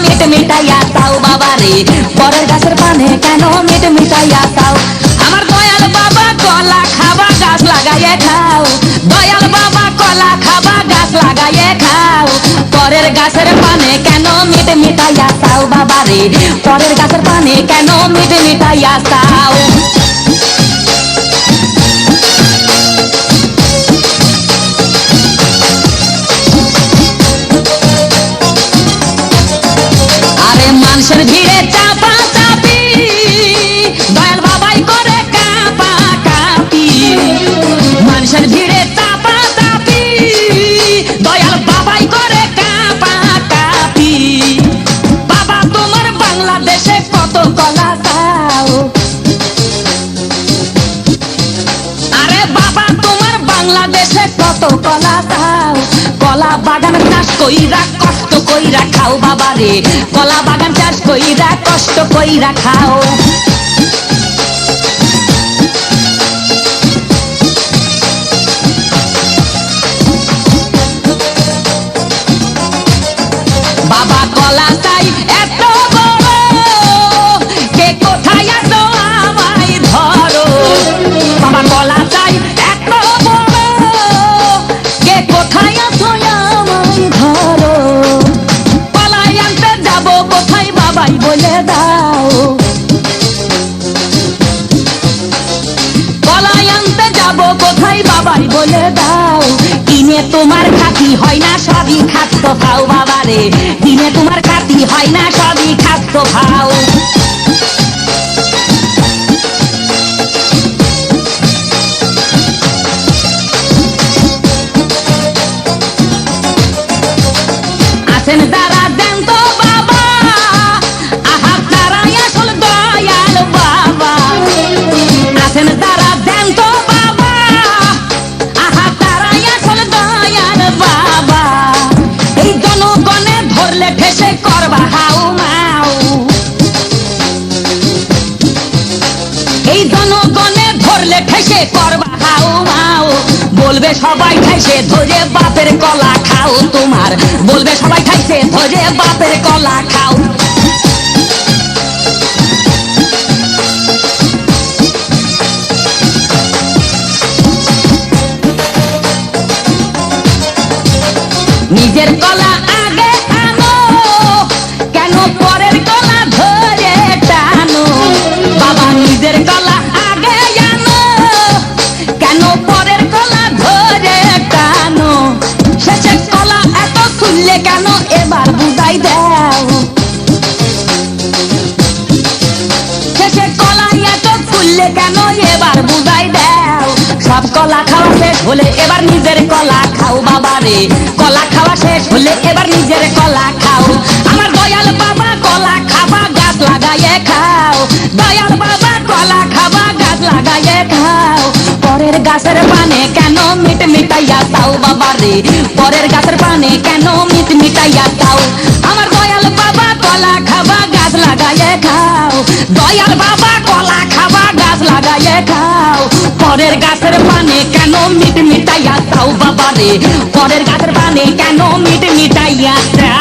Meet মিটাইয়া চাও বাবা রে, পরের গাছের পানে কেন মিট মিটাইয়া চাও। আমার দয়াল বাবা কলা খাবা গাছ লাগাইয়ে খাও, দয়াল বাবা কলা খাবা গাছ লাগাইয়ে খাও, পরের গাছের পানে কেন মিট মিটাইয়া চাও বাবা রে, পরের গাছের পানে কেন মিট মিটাইয়া চাও। আরে মানুষের ভিড়ে চাপা চাপি, দয়াল বাবাই করে কাপা কাপি, মানুষের ভিড়ে চাপা চাপি, দয়াল বাবাই করে কাপা কাপি। বাবা তোমার বাংলাদেশে কত কলা চাও, আরে বাবা তোমার বাংলাদেশে কত কলা চাও, কলা বাগান চাষ কইরা কষ্ট কইরা খাও বাবা রে, কলা বাগান চাষ কইরা কষ্ট কইরা খাও। বাবা কলা চাই এত বড়, কে কোথায় আছো আমায় ধরো, বাবা কলা চাই এত বড়, কে কোথায় আছো আমায় ধরো, কলাই আনতে যাবো কোথায় বাবাই বলে দাও, কলাই আনতে যাবো কোথায় বাবাই বলে দাও। কিনে তোমার খাতি হয় না সবই খাদ্য খাও বাবা রে, কিনে তোমার খাতি হয় না সবই খাদ্য খাও। আছেন যারা দেন তো বাবা, আহা তারাই আসল দয়াল বাবা, আছেন যারা দেন তো বাবা, আহা তারাই আসল দয়াল বাবা। এই জনগণে ধরলে ঠেসে করবা হাউ মাউ, এই জনগণে ধরলে ঠেসে করবা হাউ মাউ, বলবে সবাই খাইছে ধরে বাপের কলা খাও তোমার, বলবে সবাই খাইছে ধরে বাপের কলা খাও। নিজের কলা আগে আনো, কেন পরের কলা ধরে টানো, বাবা নিজের কলা আগে আনো, কেন পরের কলা ধরে টানো, শেষের কলা এত শুনলে কেন এবার বুঝাই দাও, শেষের কলা এত শুনলে কেন এবার বুঝাই দাও। সব কলা খাওয়া শেষ হলে এবার নিজের কলা খাও বাবা রে, কলা খাওয়া শেষ হলে এবার নিজের কলা খাও। আমার দয়াল বাবা কলা খাবা গাছ লাগাইয়ে খাও, দয়াল বাবা কলা খাবা গাছ লাগাইয়ে খাও, পরের গাছের পানে কেন মিট মিটাইয়া চাও বাবা রে, পরের গাছের পানে কেন মিট মিটাইয়া চাও। আমার দয়াল বাবা কলা খাবা গাছ লাগাইয়ে খাও, দয়াল বাবা কলা খাবা গাছ লাগাইয়ে খাও, পরের গাছের পানে কেন মিট মিটাইয়া চাও বাবা রে, পরের গাছের পানে কেন মিট মিটাইয়া চাও।